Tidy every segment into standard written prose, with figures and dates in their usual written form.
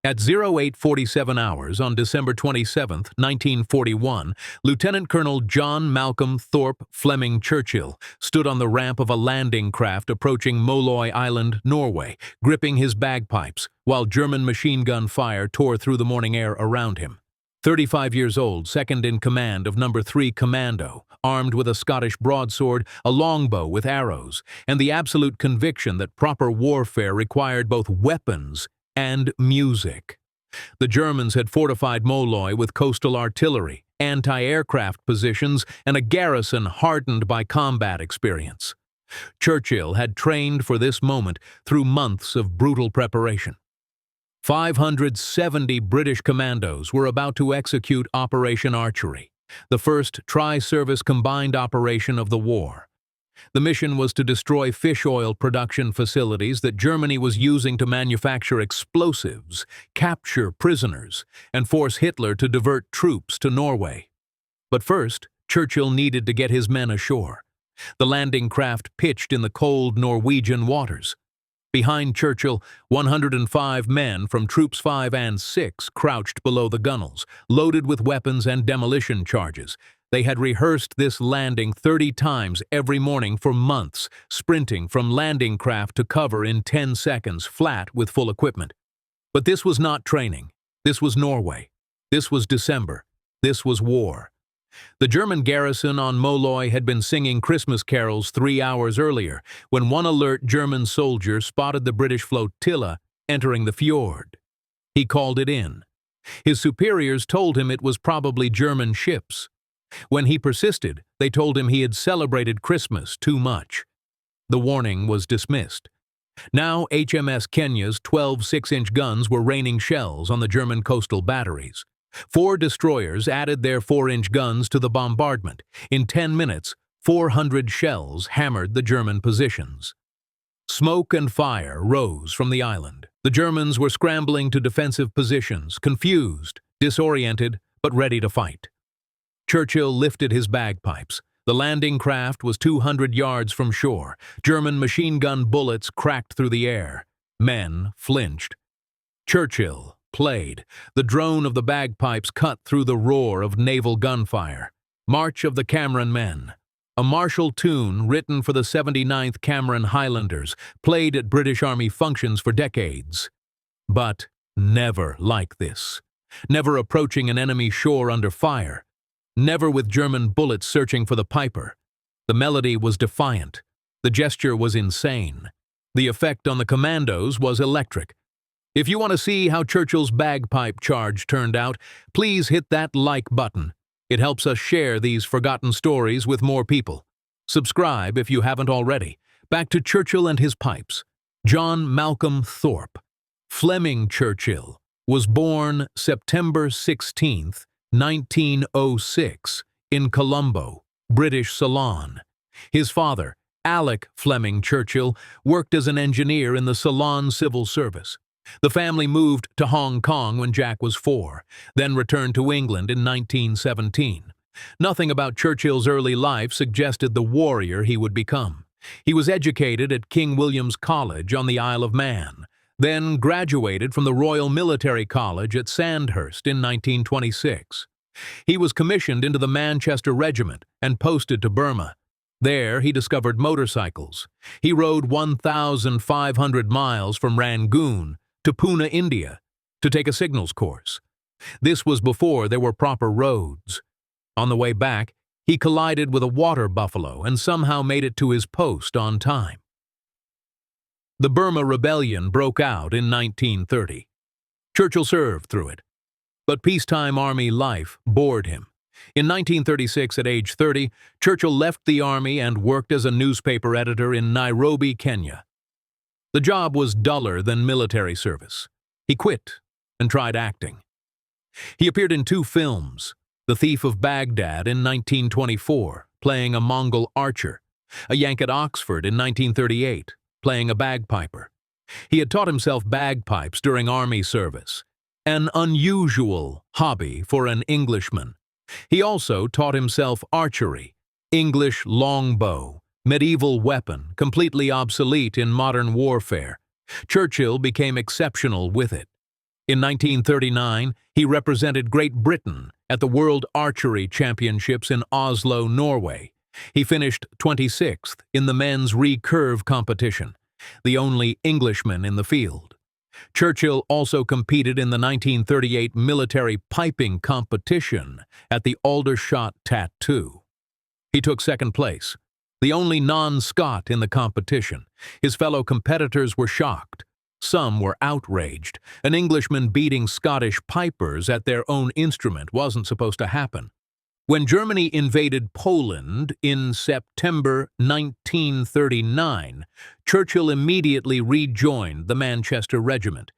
At 0847 hours on December 27, 1941, Lieutenant Colonel John Malcolm Thorpe Fleming Churchill stood on the ramp of a landing craft approaching Måløy Island, Norway, gripping his bagpipes, while German machine gun fire tore through the morning air around him. 35 years old, second in command of No. 3 Commando, armed with a Scottish broadsword, a longbow with arrows, and the absolute conviction that proper warfare required both weapons and music. The Germans had fortified Måløy with coastal artillery, anti-aircraft positions, and a garrison hardened by combat experience. Churchill had trained for this moment through months of brutal preparation. 570 British commandos were about to execute Operation Archery, the first tri-service combined operation of the war. The mission was to destroy fish oil production facilities that Germany was using to manufacture explosives, capture prisoners, and force Hitler to divert troops to Norway. But first, Churchill needed to get his men ashore. The landing craft pitched in the cold Norwegian waters. Behind Churchill, 105 men from Troops 5 and 6 crouched below the gunwales, loaded with weapons and demolition charges. They had rehearsed this landing 30 times every morning for months, sprinting from landing craft to cover in 10 seconds, flat with full equipment. But this was not training. This was Norway. This was December. This was war. The German garrison on Måløy had been singing Christmas carols 3 hours earlier, when one alert German soldier spotted the British flotilla entering the fjord. He called it in. His superiors told him it was probably German ships. When he persisted, they told him he had celebrated Christmas too much. The warning was dismissed. Now HMS Kenya's 12 6-inch guns were raining shells on the German coastal batteries. 4 destroyers added their 4-inch guns to the bombardment. In 10 minutes, 400 shells hammered the German positions. Smoke and fire rose from the island. The Germans were scrambling to defensive positions, confused, disoriented, but ready to fight. Churchill lifted his bagpipes. The landing craft was 200 yards from shore. German machine gun bullets cracked through the air. Men flinched. Churchill played. The drone of the bagpipes cut through the roar of naval gunfire. March of the Cameron Men, a martial tune written for the 79th Cameron Highlanders, played at British Army functions for decades. But never like this. Never approaching an enemy shore under fire. Never with German bullets searching for the piper. The melody was defiant. The gesture was insane. The effect on the commandos was electric. If you want to see how Churchill's bagpipe charge turned out, please hit that like button. It helps us share these forgotten stories with more people. Subscribe if you haven't already. Back to Churchill and his pipes. John Malcolm Thorpe, Fleming Churchill, was born September 16th, 1906, in Colombo, British Ceylon. His father, Alec Fleming Churchill, worked as an engineer in the Ceylon civil service. The family moved to Hong Kong when Jack was 4, then returned to England in 1917. Nothing about Churchill's early life suggested the warrior he would become. He was educated at King William's College on the Isle of Man, then graduated from the Royal Military College at Sandhurst in 1926. He was commissioned into the Manchester Regiment and posted to Burma. There he discovered motorcycles. He rode 1,500 miles from Rangoon to Pune, India, to take a signals course. This was before there were proper roads. On the way back, he collided with a water buffalo and somehow made it to his post on time. The Burma Rebellion broke out in 1930. Churchill served through it. But peacetime army life bored him. In 1936, at age 30, Churchill left the army and worked as a newspaper editor in Nairobi, Kenya. The job was duller than military service. He quit and tried acting. He appeared in 2 films, The Thief of Baghdad in 1924, playing a Mongol archer, A Yank at Oxford in 1938, playing a bagpiper. He had taught himself bagpipes during army service, an unusual hobby for an Englishman. He also taught himself archery, English longbow, medieval weapon, completely obsolete in modern warfare. Churchill became exceptional with it. In 1939, he represented Great Britain at the World Archery Championships in Oslo, Norway. He finished 26th in the men's recurve competition, the only Englishman in the field. Churchill also competed in the 1938 military piping competition at the Aldershot Tattoo. He took second place, the only non-Scot in the competition. His fellow competitors were shocked. Some were outraged. An Englishman beating Scottish pipers at their own instrument wasn't supposed to happen. When Germany invaded Poland in September 1939, Churchill immediately rejoined the Manchester Regiment.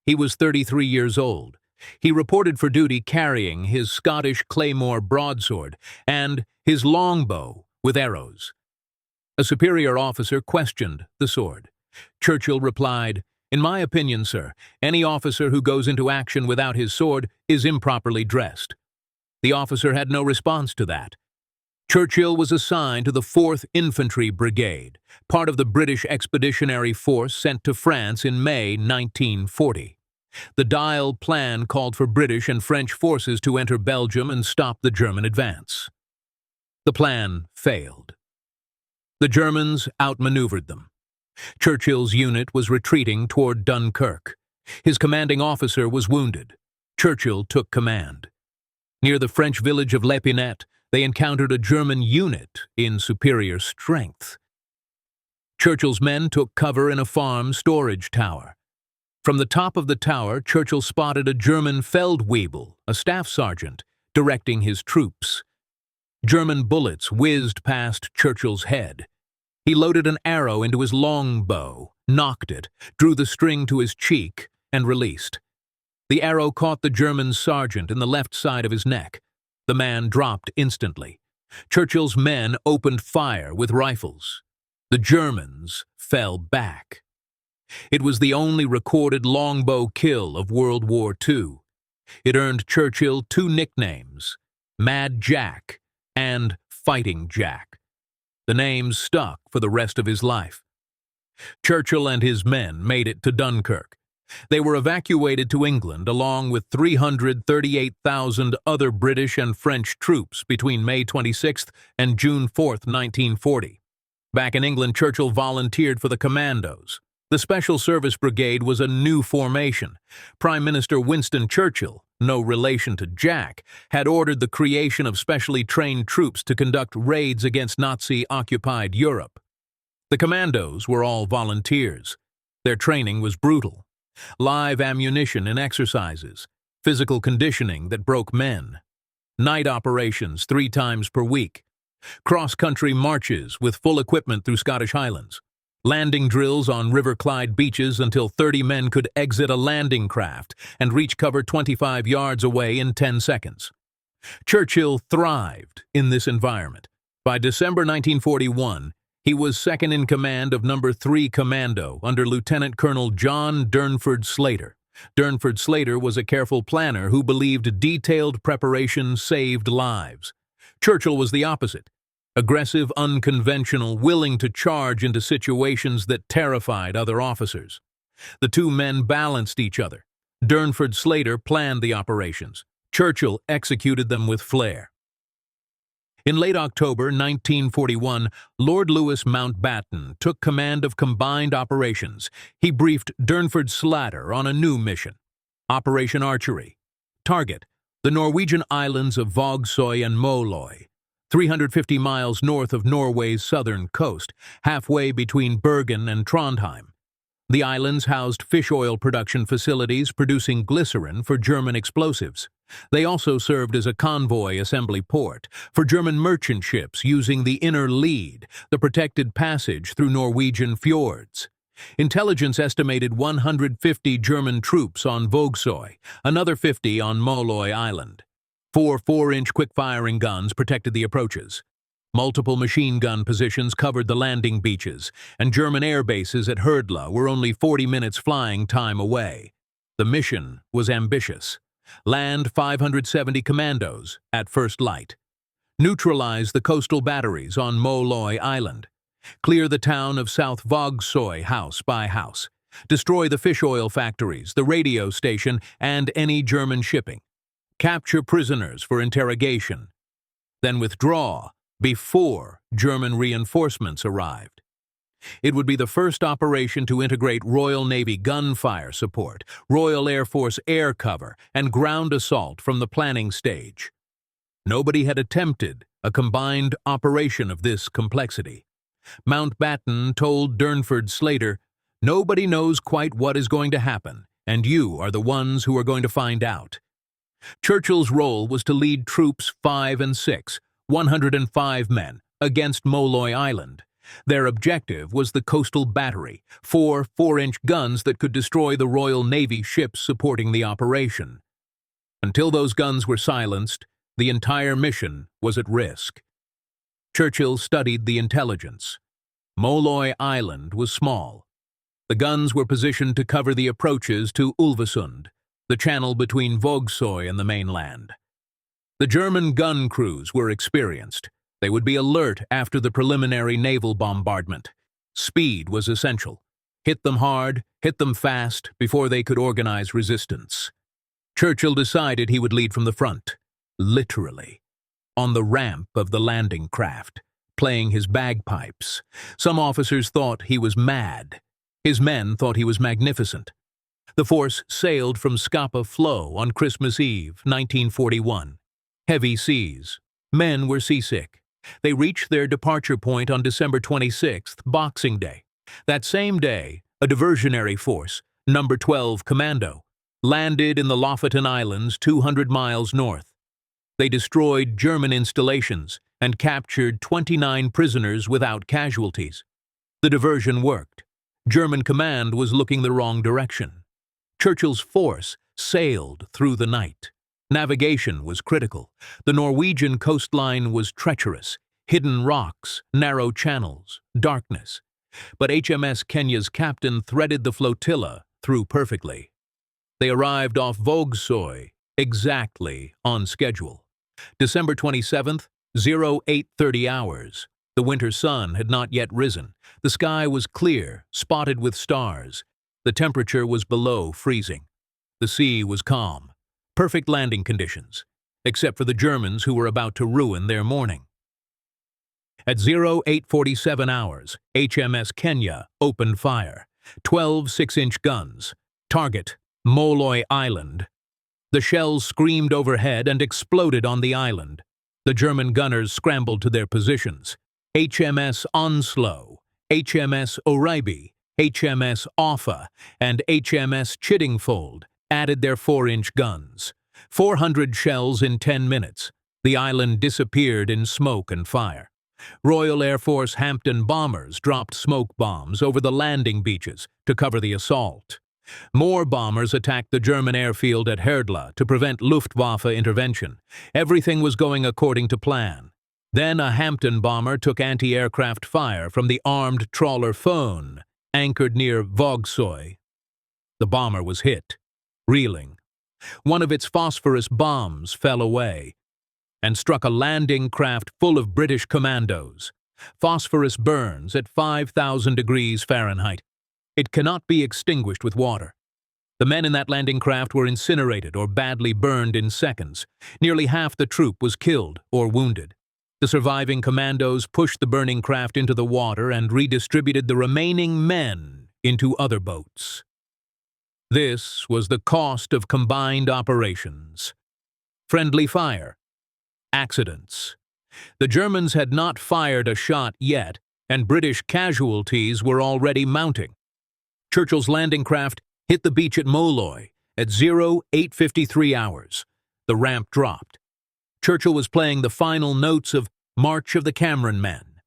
He was 33 years old. He reported for duty carrying his Scottish Claymore broadsword and his longbow with arrows. A superior officer questioned the sword. Churchill replied, "In my opinion, sir, any officer who goes into action without his sword is improperly dressed." The officer had no response to that. Churchill was assigned to the 4th Infantry Brigade, part of the British Expeditionary Force sent to France in May 1940. The Dial Plan called for British and French forces to enter Belgium and stop the German advance. The plan failed. The Germans outmaneuvered them. Churchill's unit was retreating toward Dunkirk. His commanding officer was wounded. Churchill took command. Near the French village of L'Épinette, they encountered a German unit in superior strength. Churchill's men took cover in a farm storage tower. From the top of the tower, Churchill spotted a German Feldwebel, a staff sergeant, directing his troops. German bullets whizzed past Churchill's head. He loaded an arrow into his longbow, nocked it, drew the string to his cheek, and released. The arrow caught the German sergeant in the left side of his neck. The man dropped instantly. Churchill's men opened fire with rifles. The Germans fell back. It was the only recorded longbow kill of World War II. It earned Churchill 2 nicknames, Mad Jack and Fighting Jack. The names stuck for the rest of his life. Churchill and his men made it to Dunkirk. They were evacuated to England along with 338,000 other British and French troops between May 26th and June 4th, 1940. Back in England, Churchill volunteered for the Commandos. The Special Service Brigade was a new formation. Prime Minister Winston Churchill, no relation to Jack, had ordered the creation of specially trained troops to conduct raids against Nazi-occupied Europe. The Commandos were all volunteers. Their training was brutal. Live ammunition in exercises, physical conditioning that broke men, night operations 3 times per week, cross-country marches with full equipment through Scottish Highlands, landing drills on River Clyde beaches until 30 men could exit a landing craft and reach cover 25 yards away in 10 seconds. Churchill thrived in this environment. By December 1941, he was second in command of No. 3 Commando under Lieutenant Colonel John Durnford Slater. Durnford Slater was a careful planner who believed detailed preparation saved lives. Churchill was the opposite. Aggressive, unconventional, willing to charge into situations that terrified other officers. The two men balanced each other. Durnford Slater planned the operations. Churchill executed them with flair. In late October 1941, Lord Louis Mountbatten took command of combined operations. He briefed Durnford Slater on a new mission, Operation Archery. Target: the Norwegian islands of Vågsøy and Måløy, 350 miles north of Norway's southern coast, halfway between Bergen and Trondheim. The islands housed fish oil production facilities producing glycerin for German explosives. They also served as a convoy assembly port for German merchant ships using the inner lead, the protected passage through Norwegian fjords. Intelligence estimated 150 German troops on Vågsøy, another 50 on Måløy Island. 4 4-inch quick-firing guns protected the approaches. Multiple machine gun positions covered the landing beaches, and German air bases at Herdla were only 40 minutes flying time away. The mission was ambitious. Land 570 commandos at first light. Neutralize the coastal batteries on Måløy Island. Clear the town of South Vågsøy house by house. Destroy the fish oil factories, the radio station, and any German shipping. Capture prisoners for interrogation. Then withdraw before German reinforcements arrived. It would be the first operation to integrate Royal Navy gunfire support, Royal Air Force air cover, and ground assault from the planning stage. Nobody had attempted a combined operation of this complexity. Mountbatten told Durnford Slater, "Nobody knows quite what is going to happen, and you are the ones who are going to find out." Churchill's role was to lead Troops 5 and 6, 105 men, against Måløy Island. Their objective was the coastal battery, 4 4-inch guns that could destroy the Royal Navy ships supporting the operation. Until those guns were silenced, the entire mission was at risk. Churchill studied the intelligence. Måløy Island was small. The guns were positioned to cover the approaches to Ulvesund, the channel between Vågsøy and the mainland. The German gun crews were experienced. They would be alert after the preliminary naval bombardment. Speed was essential. Hit them hard, hit them fast, before they could organize resistance. Churchill decided he would lead from the front, literally, on the ramp of the landing craft, playing his bagpipes. Some officers thought he was mad. His men thought he was magnificent. The force sailed from Scapa Flow on Christmas Eve, 1941. Heavy seas. Men were seasick. They reached their departure point on December 26th, Boxing Day. That same day, a diversionary force, No. 12 Commando, landed in the Lofoten Islands 200 miles north. They destroyed German installations and captured 29 prisoners without casualties. The diversion worked. German command was looking the wrong direction. Churchill's force sailed through the night. Navigation was critical. The Norwegian coastline was treacherous, hidden rocks, narrow channels, darkness. But HMS Kenya's captain threaded the flotilla through perfectly. They arrived off Vågsøy exactly on schedule. December 27th, 0830 hours. The winter sun had not yet risen. The sky was clear, spotted with stars. The temperature was below freezing. The sea was calm. Perfect landing conditions, except for the Germans who were about to ruin their morning. At 0847 hours, HMS Kenya opened fire. 12 6-inch guns. Target, Måløy Island. The shells screamed overhead and exploded on the island. The German gunners scrambled to their positions. HMS Onslow, HMS Oribe, HMS Offa, and HMS Chiddingfold added their 4-inch guns. 400 shells in 10 minutes. The island disappeared in smoke and fire. Royal Air Force Hampton bombers dropped smoke bombs over the landing beaches to cover the assault. More bombers attacked the German airfield at Herdla to prevent Luftwaffe intervention. Everything was going according to plan. Then a Hampton bomber took anti-aircraft fire from the armed trawler Phone, anchored near Vågsøy. The bomber was hit, reeling. One of its phosphorus bombs fell away and struck a landing craft full of British commandos. Phosphorus burns at 5,000 degrees Fahrenheit. It cannot be extinguished with water. The men in that landing craft were incinerated or badly burned in seconds. Nearly half the troop was killed or wounded. The surviving commandos pushed the burning craft into the water and redistributed the remaining men into other boats. This was the cost of combined operations. Friendly fire. Accidents. The Germans had not fired a shot yet, and British casualties were already mounting. Churchill's landing craft hit the beach at Måløy at 0853 hours. The ramp dropped. Churchill was playing the final notes of March of the Cameron Men.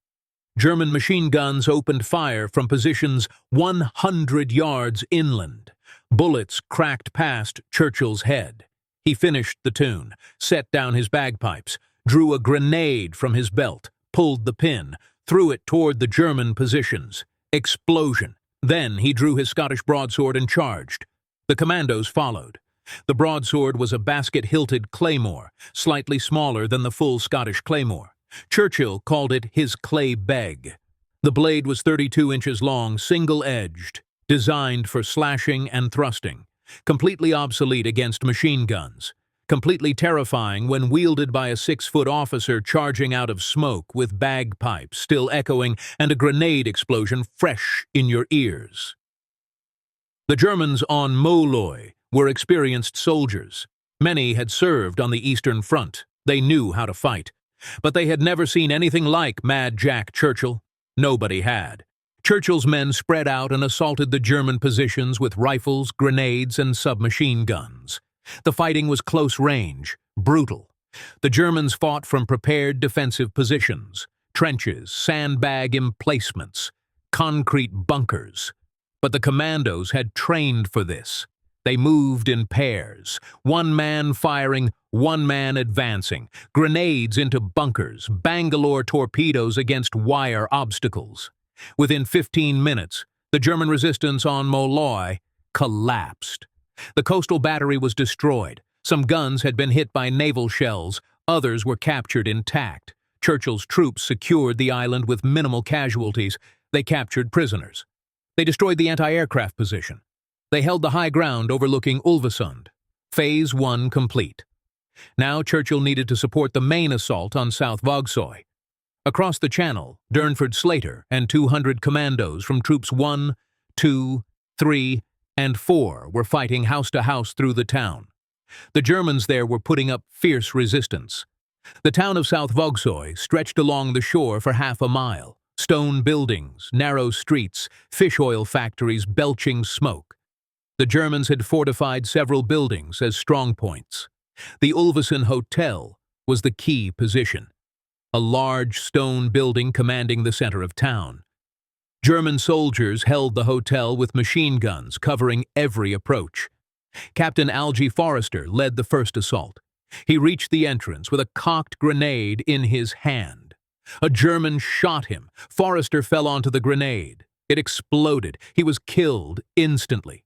German machine guns opened fire from positions 100 yards inland. Bullets cracked past Churchill's head. He finished the tune, set down his bagpipes, drew a grenade from his belt, pulled the pin, threw it toward the German positions. Explosion. Then he drew his Scottish broadsword and charged. The commandos followed. The broadsword was a basket-hilted claymore, slightly smaller than the full Scottish claymore. Churchill called it his clay beg. The blade was 32 inches long, single-edged. designed for slashing and thrusting, completely obsolete against machine guns, completely terrifying when wielded by a 6-foot officer charging out of smoke with bagpipes still echoing and a grenade explosion fresh in your ears. The Germans on Måløy were experienced soldiers. Many had served on the Eastern Front. They knew how to fight. But they had never seen anything like Mad Jack Churchill. Nobody had. Churchill's men spread out and assaulted the German positions with rifles, grenades, and submachine guns. The fighting was close range, brutal. The Germans fought from prepared defensive positions, trenches, sandbag emplacements, concrete bunkers. But the commandos had trained for this. They moved in pairs, one man firing, one man advancing, grenades into bunkers, Bangalore torpedoes against wire obstacles. Within 15 minutes, the German resistance on Måløy collapsed. The coastal battery was destroyed. Some guns had been hit by naval shells, others were captured intact. Churchill's troops secured the island with minimal casualties. They captured prisoners. They destroyed the anti-aircraft position. They held the high ground overlooking Ulvesund. Phase 1 complete. Now Churchill needed to support the main assault on South WWII. Across the channel, Durnford Slater and 200 commandos from Troops 1, 2, 3, and 4 were fighting house to house through the town. The Germans there were putting up fierce resistance. The town of South WWII stretched along the shore for half a mile. Stone buildings, narrow streets, fish oil factories belching smoke. The Germans had fortified several buildings as strongpoints. The Ulvesund Hotel was the key position, a large stone building commanding the center of town. German soldiers held the hotel with machine guns covering every approach. Captain Algy Forrester led the first assault. He reached the entrance with a cocked grenade in his hand. A German shot him. Forrester fell onto the grenade. It exploded. He was killed instantly.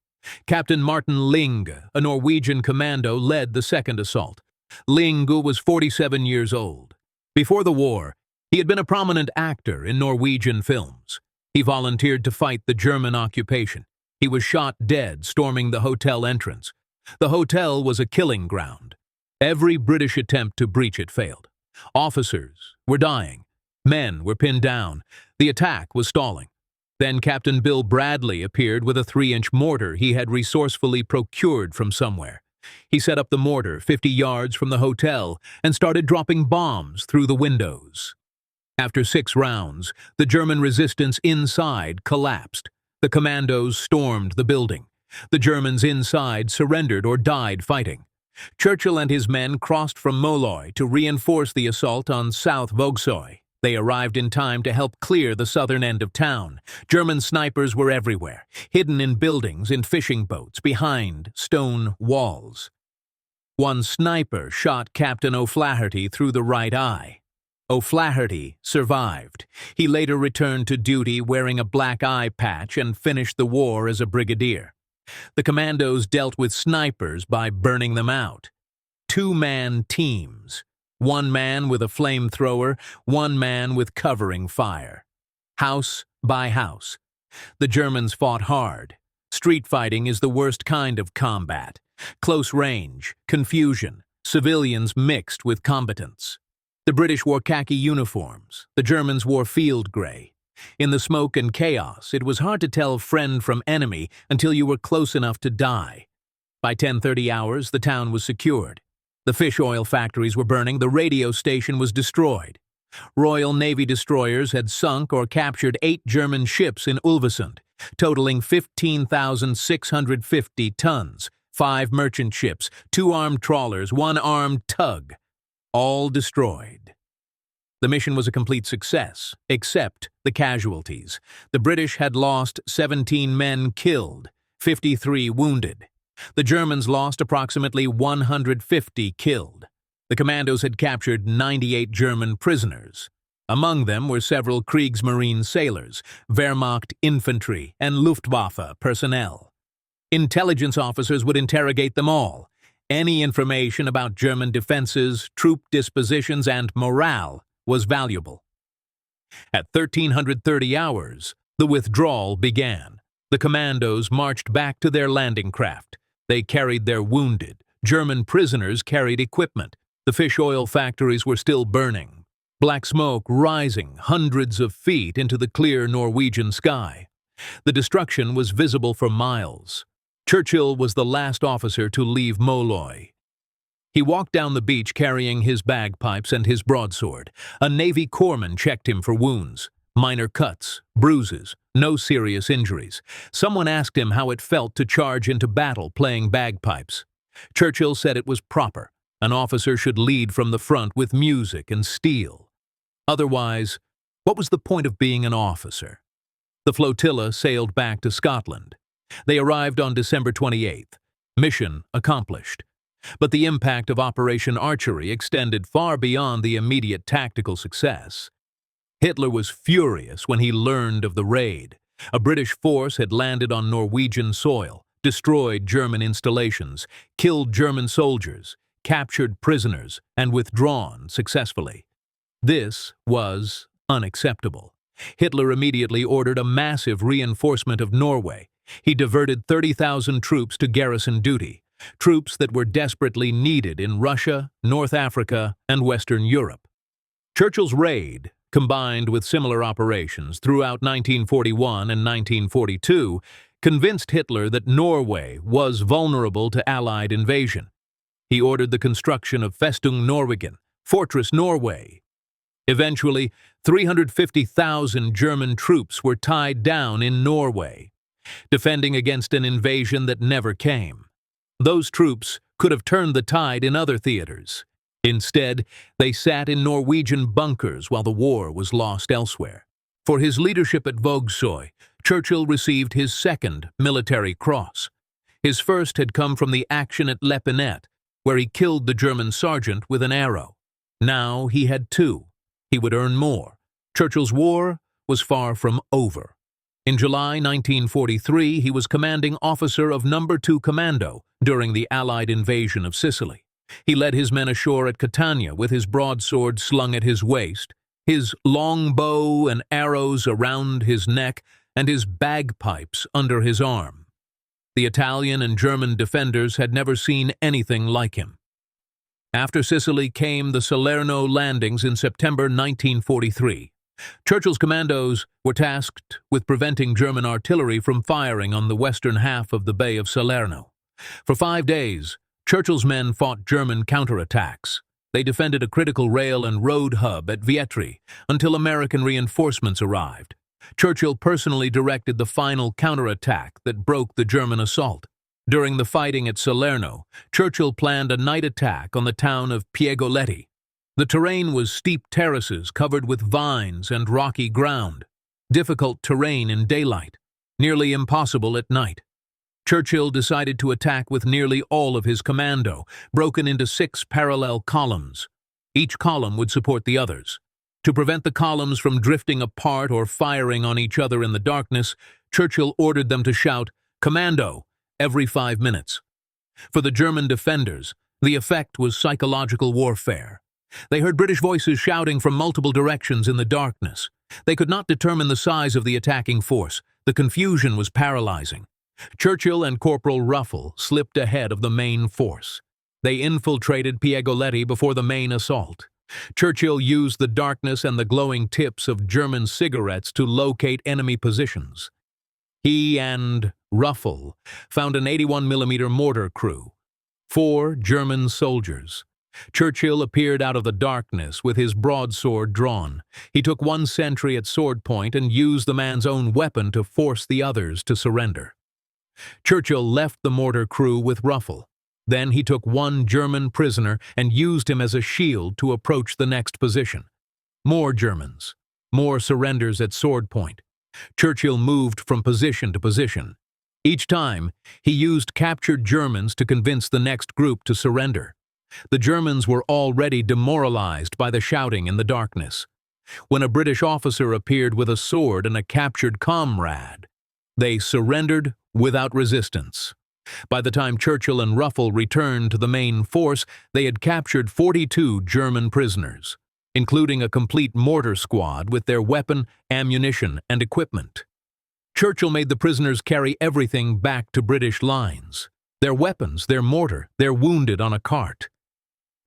Captain Martin Linge, a Norwegian commando, led the second assault. Linge was 47 years old. Before the war, he had been a prominent actor in Norwegian films. He volunteered to fight the German occupation. He was shot dead storming the hotel entrance. The hotel was a killing ground. Every British attempt to breach it failed. Officers were dying. Men were pinned down. The attack was stalling. Then Captain Bill Bradley appeared with a 3-inch mortar he had resourcefully procured from somewhere. He set up the mortar 50 yards from the hotel and started dropping bombs through the windows. After 6 rounds, the German resistance inside collapsed. The commandos stormed the building. The Germans inside surrendered or died fighting. Churchill and his men crossed from Måløy to reinforce the assault on South WWII. They arrived in time to help clear the southern end of town. German snipers were everywhere, hidden in buildings, in fishing boats, behind stone walls. One sniper shot Captain O'Flaherty through the right eye. O'Flaherty survived. He later returned to duty wearing a black eye patch and finished the war as a brigadier. The commandos dealt with snipers by burning them out. 2-man teams. 1 man with a flamethrower, 1 man with covering fire. House by house. The Germans fought hard. Street fighting is the worst kind of combat. Close range, confusion, civilians mixed with combatants. The British wore khaki uniforms. The Germans wore field gray. In the smoke and chaos, it was hard to tell friend from enemy until you were close enough to die. By 10:30 hours, the town was secured. The fish oil factories were burning, the radio station was destroyed. Royal Navy destroyers had sunk or captured 8 German ships in Ulvesund, totaling 15,650 tons, 5 merchant ships, 2 armed trawlers, 1 armed tug, all destroyed. The mission was a complete success, except the casualties. The British had lost 17 men killed, 53 wounded. The Germans lost approximately 150 killed. The commandos had captured 98 German prisoners. Among them were several Kriegsmarine sailors, Wehrmacht infantry, and Luftwaffe personnel. Intelligence officers would interrogate them all. Any information about German defenses, troop dispositions, and morale was valuable. At 1330 hours, the withdrawal began. The commandos marched back to their landing craft. They carried their wounded. German prisoners carried equipment. The fish oil factories were still burning. Black smoke rising hundreds of feet into the clear Norwegian sky. The destruction was visible for miles. Churchill was the last officer to leave Måløy. He walked down the beach carrying his bagpipes and his broadsword. A Navy corpsman checked him for wounds. Minor cuts, bruises, no serious injuries. Someone asked him how it felt to charge into battle playing bagpipes. Churchill said it was proper. An officer should lead from the front with music and steel. Otherwise, what was the point of being an officer? The flotilla sailed back to Scotland. They arrived on December 28th. Mission accomplished. But the impact of Operation Archery extended far beyond the immediate tactical success. Hitler was furious when he learned of the raid. A British force had landed on Norwegian soil, destroyed German installations, killed German soldiers, captured prisoners, and withdrawn successfully. This was unacceptable. Hitler immediately ordered a massive reinforcement of Norway. He diverted 30,000 troops to garrison duty, troops that were desperately needed in Russia, North Africa, and Western Europe. Churchill's raid, combined with similar operations throughout 1941 and 1942, convinced Hitler that Norway was vulnerable to Allied invasion. He ordered the construction of Festung Norwegen, Fortress Norway. Eventually, 350,000 German troops were tied down in Norway, defending against an invasion that never came. Those troops could have turned the tide in other theaters. Instead, they sat in Norwegian bunkers while the war was lost elsewhere. For his leadership at WWII, Churchill received his second military cross. His first had come from the action at Lepinette, where he killed the German sergeant with an arrow. Now he had two. He would earn more. Churchill's war was far from over. In July 1943, he was commanding officer of No. 2 Commando during the Allied invasion of Sicily. He led his men ashore at Catania with his broadsword slung at his waist, his longbow and arrows around his neck, and his bagpipes under his arm. The Italian and German defenders had never seen anything like him. After Sicily came the Salerno landings in September 1943. Churchill's commandos were tasked with preventing German artillery from firing on the western half of the Bay of Salerno. For 5 days, Churchill's men fought German counterattacks. They defended a critical rail and road hub at Vietri until American reinforcements arrived. Churchill personally directed the final counterattack that broke the German assault. During the fighting at Salerno, Churchill planned a night attack on the town of Piegoleti. The terrain was steep terraces covered with vines and rocky ground, difficult terrain in daylight, nearly impossible at night. Churchill decided to attack with nearly all of his commando, broken into 6 parallel columns. Each column would support the others. To prevent the columns from drifting apart or firing on each other in the darkness, Churchill ordered them to shout, "Commando," every 5 minutes. For the German defenders, the effect was psychological warfare. They heard British voices shouting from multiple directions in the darkness. They could not determine the size of the attacking force. The confusion was paralyzing. Churchill and Corporal Ruffle slipped ahead of the main force. They infiltrated Piegoleti before the main assault. Churchill used the darkness and the glowing tips of German cigarettes to locate enemy positions. He and Ruffle found an 81mm mortar crew, 4 German soldiers. Churchill appeared out of the darkness with his broadsword drawn. He took one sentry at sword point and used the man's own weapon to force the others to surrender. Churchill left the mortar crew with Ruffle. Then he took one German prisoner and used him as a shield to approach the next position. More Germans. More surrenders at sword point. Churchill moved from position to position. Each time, he used captured Germans to convince the next group to surrender. The Germans were already demoralized by the shouting in the darkness. When a British officer appeared with a sword and a captured comrade, they surrendered without resistance. By the time Churchill and Ruffle returned to the main force, they had captured 42 German prisoners, including a complete mortar squad with their weapon, ammunition, and equipment. Churchill made the prisoners carry everything back to British lines. Their weapons, their mortar, their wounded on a cart.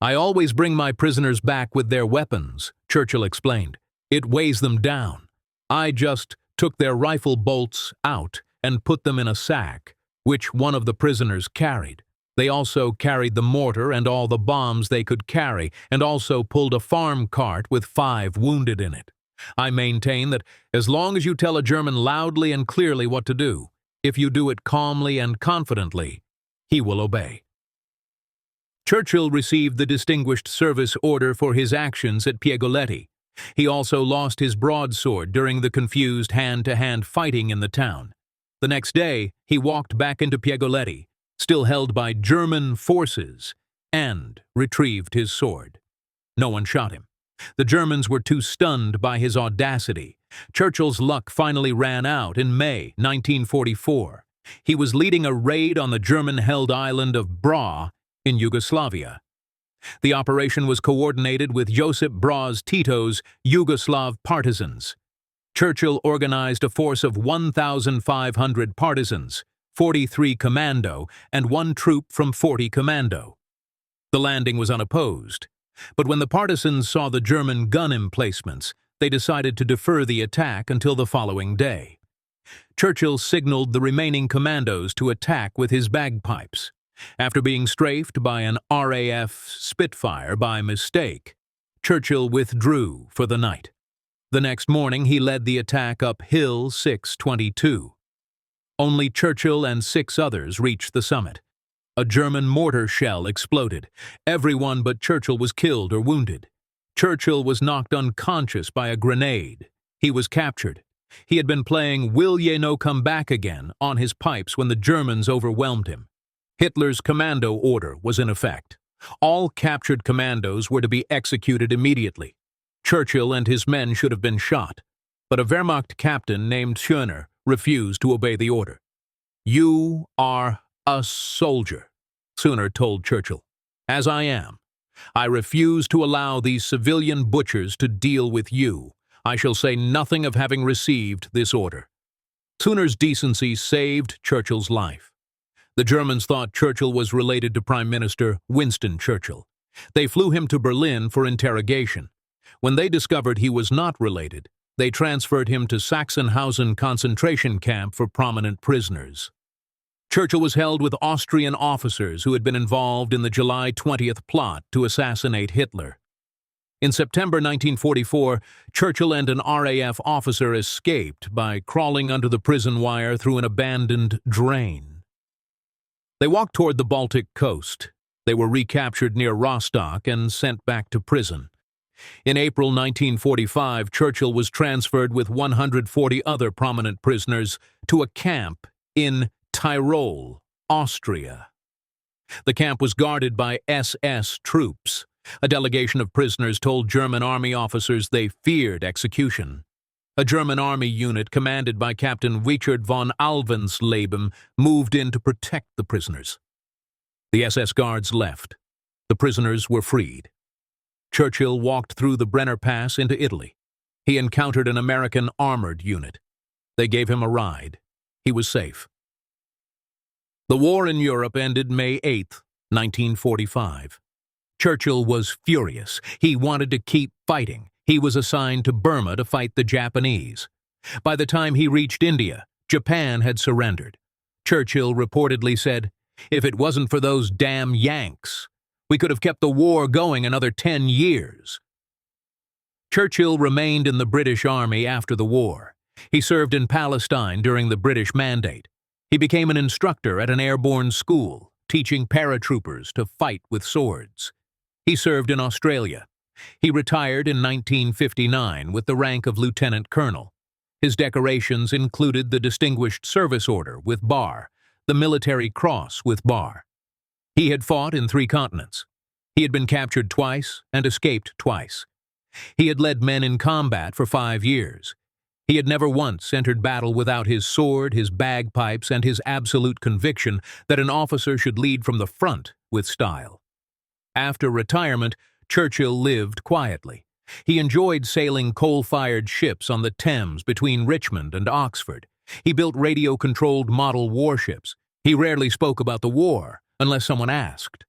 "I always bring my prisoners back with their weapons," Churchill explained. "It weighs them down. I just took their rifle bolts out and put them in a sack, which one of the prisoners carried. They also carried the mortar and all the bombs they could carry, and also pulled a farm cart with 5 wounded in it. I maintain that as long as you tell a German loudly and clearly what to do, if you do it calmly and confidently, he will obey." Churchill received the Distinguished Service Order for his actions at Piegoleti. He also lost his broadsword during the confused hand-to-hand fighting in the town. The next day, he walked back into Piegoleti, still held by German forces, and retrieved his sword. No one shot him. The Germans were too stunned by his audacity. Churchill's luck finally ran out in May 1944. He was leading a raid on the German-held island of Bra in Yugoslavia. The operation was coordinated with Josip Broz Tito's Yugoslav partisans. Churchill organized a force of 1,500 partisans, 43 Commando, and 1 troop from 40 Commando. The landing was unopposed, but when the partisans saw the German gun emplacements, they decided to defer the attack until the following day. Churchill signaled the remaining commandos to attack with his bagpipes. After being strafed by an RAF Spitfire by mistake, Churchill withdrew for the night. The next morning he led the attack up Hill 622. Only Churchill and 6 others reached the summit. A German mortar shell exploded. Everyone but Churchill was killed or wounded. Churchill was knocked unconscious by a grenade. He was captured. He had been playing "Will Ye No Come Back Again" on his pipes when the Germans overwhelmed him. Hitler's commando order was in effect. All captured commandos were to be executed immediately. Churchill and his men should have been shot, but a Wehrmacht captain named Schöner refused to obey the order. "You are a soldier," Schöner told Churchill. "As I am. I refuse to allow these civilian butchers to deal with you. I shall say nothing of having received this order." Schöner's decency saved Churchill's life. The Germans thought Churchill was related to Prime Minister Winston Churchill. They flew him to Berlin for interrogation. When they discovered he was not related, they transferred him to Sachsenhausen concentration camp for prominent prisoners. Churchill was held with Austrian officers who had been involved in the July 20th plot to assassinate Hitler. In September 1944, Churchill and an RAF officer escaped by crawling under the prison wire through an abandoned drain. They walked toward the Baltic coast. They were recaptured near Rostock and sent back to prison. In April 1945, Churchill was transferred with 140 other prominent prisoners to a camp in Tyrol, Austria. The camp was guarded by SS troops. A delegation of prisoners told German army officers they feared execution. A German army unit commanded by Captain Wiechert von Alvensleben moved in to protect the prisoners. The SS guards left. The prisoners were freed. Churchill walked through the Brenner Pass into Italy. He encountered an American armored unit. They gave him a ride. He was safe. The war in Europe ended May 8, 1945. Churchill was furious. He wanted to keep fighting. He was assigned to Burma to fight the Japanese. By the time he reached India, Japan had surrendered. Churchill reportedly said, "If it wasn't for those damn Yanks, we could have kept the war going another 10 years." Churchill remained in the British Army after the war. He served in Palestine during the British Mandate. He became an instructor at an airborne school, teaching paratroopers to fight with swords. He served in Australia. He retired in 1959 with the rank of lieutenant colonel. His decorations included the Distinguished Service Order with bar, the Military Cross with bar. He had fought in 3 continents. He had been captured twice and escaped twice. He had led men in combat for 5 years. He had never once entered battle without his sword, his bagpipes, and his absolute conviction that an officer should lead from the front with style. After retirement, Churchill lived quietly. He enjoyed sailing coal-fired ships on the Thames between Richmond and Oxford. He built radio-controlled model warships. He rarely spoke about the war, unless someone asked.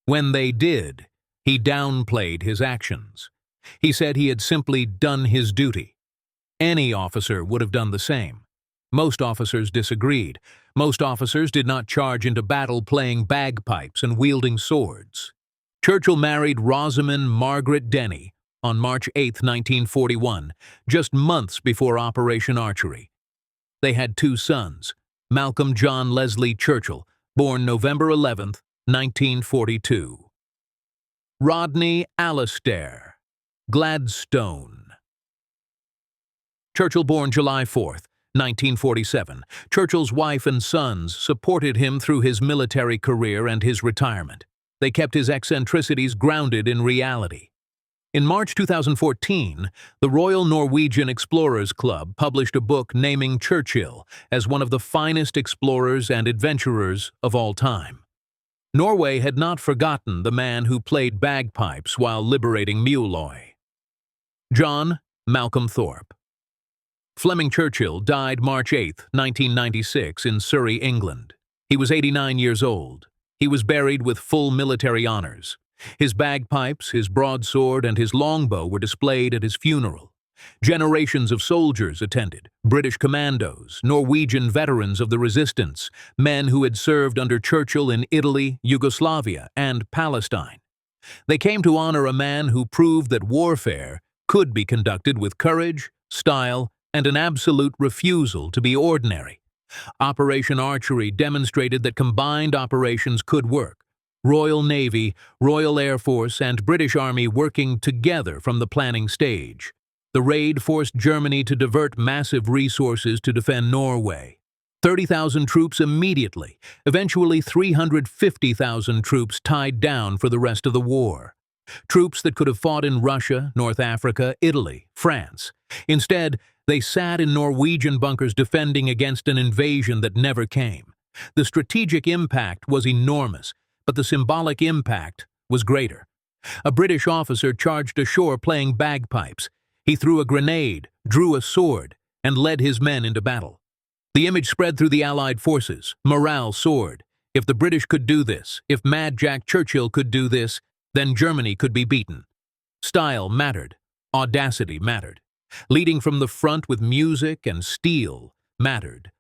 When they did, he downplayed his actions. He said he had simply done his duty. Any officer would have done the same. Most officers disagreed. Most officers did not charge into battle playing bagpipes and wielding swords. Churchill married Rosamond Margaret Denny on March 8, 1941, just months before Operation Archery. They had 2 sons, Malcolm John Leslie Churchill, born November 11, 1942. Rodney Alastair Gladstone. Churchill, born July 4, 1947. Churchill's wife and sons supported him through his military career and his retirement. They kept his eccentricities grounded in reality. In March 2014, the Royal Norwegian Explorers Club published a book naming Churchill as one of the finest explorers and adventurers of all time. Norway had not forgotten the man who played bagpipes while liberating Måløy. John Malcolm Thorpe. Fleming Churchill died March 8, 1996, in Surrey, England. He was 89 years old. He was buried with full military honors. His bagpipes, his broadsword, and his longbow were displayed at his funeral. Generations of soldiers attended, British commandos, Norwegian veterans of the resistance, men who had served under Churchill in Italy, Yugoslavia, and Palestine. They came to honor a man who proved that warfare could be conducted with courage, style, and an absolute refusal to be ordinary. Operation Archery demonstrated that combined operations could work. Royal Navy, Royal Air Force, and British Army working together from the planning stage. The raid forced Germany to divert massive resources to defend Norway. 30,000 troops immediately, eventually 350,000 troops tied down for the rest of the war. Troops that could have fought in Russia, North Africa, Italy, France. Instead, they sat in Norwegian bunkers defending against an invasion that never came. The strategic impact was enormous, but the symbolic impact was greater. A British officer charged ashore playing bagpipes. He threw a grenade, drew a sword, and led his men into battle. The image spread through the Allied forces. Morale soared. If the British could do this, if Mad Jack Churchill could do this, then Germany could be beaten. Style mattered. Audacity mattered. Leading from the front with music and steel mattered.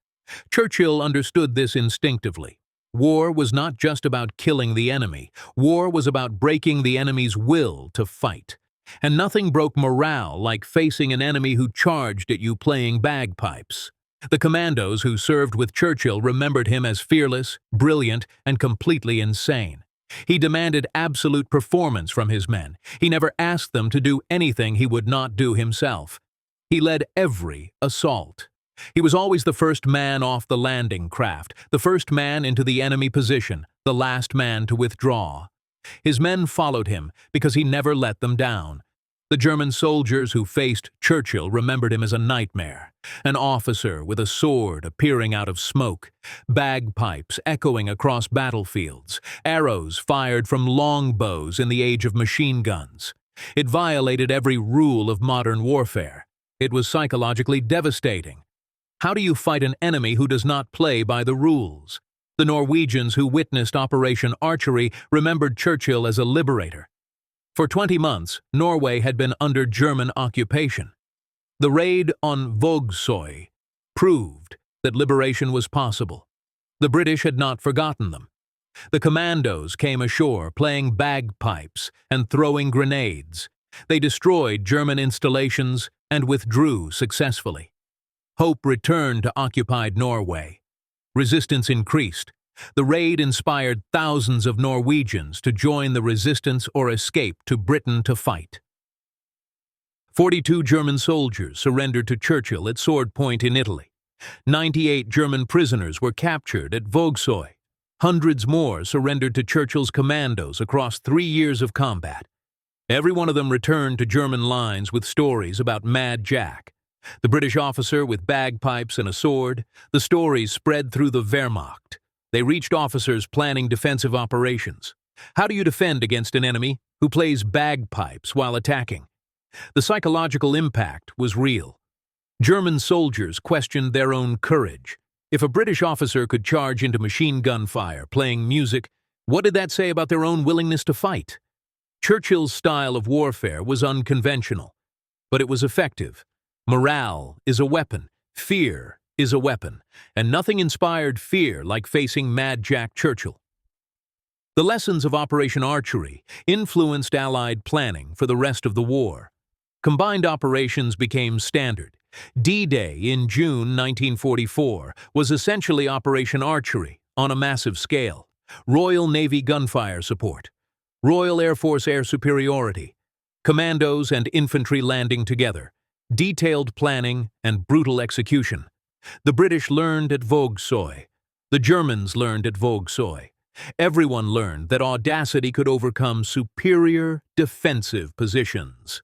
Churchill understood this instinctively. War was not just about killing the enemy. War was about breaking the enemy's will to fight. And nothing broke morale like facing an enemy who charged at you playing bagpipes. The commandos who served with Churchill remembered him as fearless, brilliant, and completely insane. He demanded absolute performance from his men. He never asked them to do anything he would not do himself. He led every assault. He was always the first man off the landing craft, the first man into the enemy position, the last man to withdraw. His men followed him because he never let them down. The German soldiers who faced Churchill remembered him as a nightmare, an officer with a sword appearing out of smoke, bagpipes echoing across battlefields, arrows fired from longbows in the age of machine guns. It violated every rule of modern warfare. It was psychologically devastating. How do you fight an enemy who does not play by the rules? The Norwegians who witnessed Operation Archery remembered Churchill as a liberator. For 20 months, Norway had been under German occupation. The raid on WWII proved that liberation was possible. The British had not forgotten them. The commandos came ashore playing bagpipes and throwing grenades. They destroyed German installations and withdrew successfully. Hope returned to occupied Norway. Resistance increased. The raid inspired thousands of Norwegians to join the resistance or escape to Britain to fight. 42 German soldiers surrendered to Churchill at Sword Point in Italy. 98 German prisoners were captured at WWII. Hundreds more surrendered to Churchill's commandos across 3 years of combat. Every one of them returned to German lines with stories about Mad Jack. The British officer with bagpipes and a sword. The stories spread through the Wehrmacht. They reached officers planning defensive operations. How do you defend against an enemy who plays bagpipes while attacking? The psychological impact was real. German soldiers questioned their own courage. If a British officer could charge into machine gun fire, playing music, what did that say about their own willingness to fight? Churchill's style of warfare was unconventional, but it was effective. Morale is a weapon. Fear is a weapon, and nothing inspired fear like facing Mad Jack Churchill. The lessons of Operation Archery influenced Allied planning for the rest of the war. Combined operations became standard. D-Day in June 1944 was essentially Operation Archery on a massive scale. Royal Navy gunfire support, Royal Air Force air superiority, commandos and infantry landing together, detailed planning and brutal execution. The British learned at WWII. The Germans learned at WWII. Everyone learned that audacity could overcome superior defensive positions.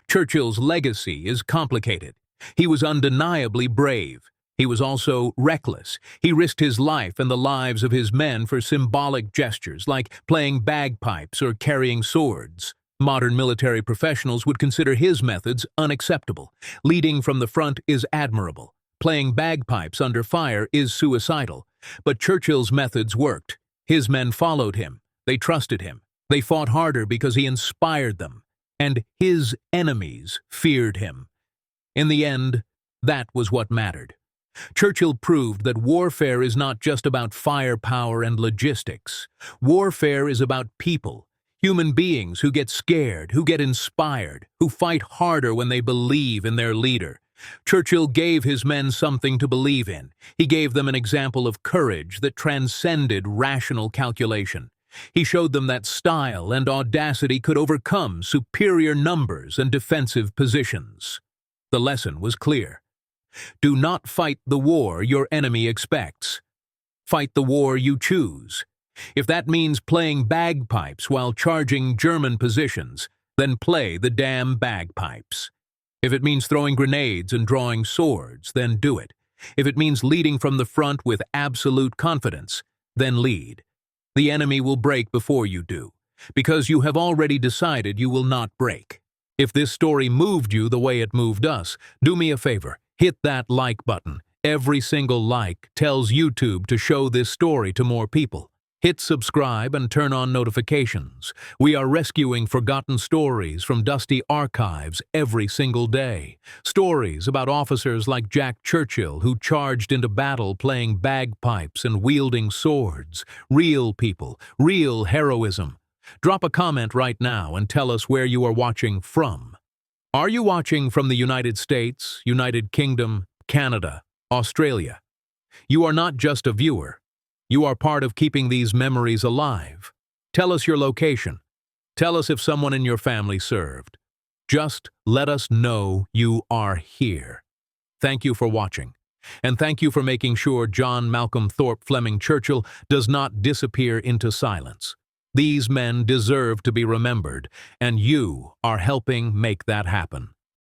Churchill's legacy is complicated. He was undeniably brave. He was also reckless. He risked his life and the lives of his men for symbolic gestures like playing bagpipes or carrying swords. Modern military professionals would consider his methods unacceptable. Leading from the front is admirable. Playing bagpipes under fire is suicidal. But Churchill's methods worked. His men followed him. They trusted him. They fought harder because he inspired them. And his enemies feared him. In the end, that was what mattered. Churchill proved that warfare is not just about firepower and logistics. Warfare is about people, human beings who get scared, who get inspired, who fight harder when they believe in their leader. Churchill gave his men something to believe in. He gave them an example of courage that transcended rational calculation. He showed them that style and audacity could overcome superior numbers and defensive positions. The lesson was clear. Do not fight the war your enemy expects. Fight the war you choose. If that means playing bagpipes while charging German positions, then play the damn bagpipes. If it means throwing grenades and drawing swords, then do it. If it means leading from the front with absolute confidence, then lead. The enemy will break before you do, because you have already decided you will not break. If this story moved you the way it moved us, do me a favor, hit that like button. Every single like tells YouTube to show this story to more people. Hit subscribe and turn on notifications. We are rescuing forgotten stories from dusty archives every single day. Stories about officers like Jack Churchill who charged into battle playing bagpipes and wielding swords. Real people, real heroism. Drop a comment right now and tell us where you are watching from. Are you watching from the United States, United Kingdom, Canada, Australia? You are not just a viewer. You are part of keeping these memories alive. Tell us your location. Tell us if someone in your family served. Just let us know you are here. Thank you for watching. And thank you for making sure John Malcolm Thorpe Fleming Churchill does not disappear into silence. These men deserve to be remembered, and you are helping make that happen.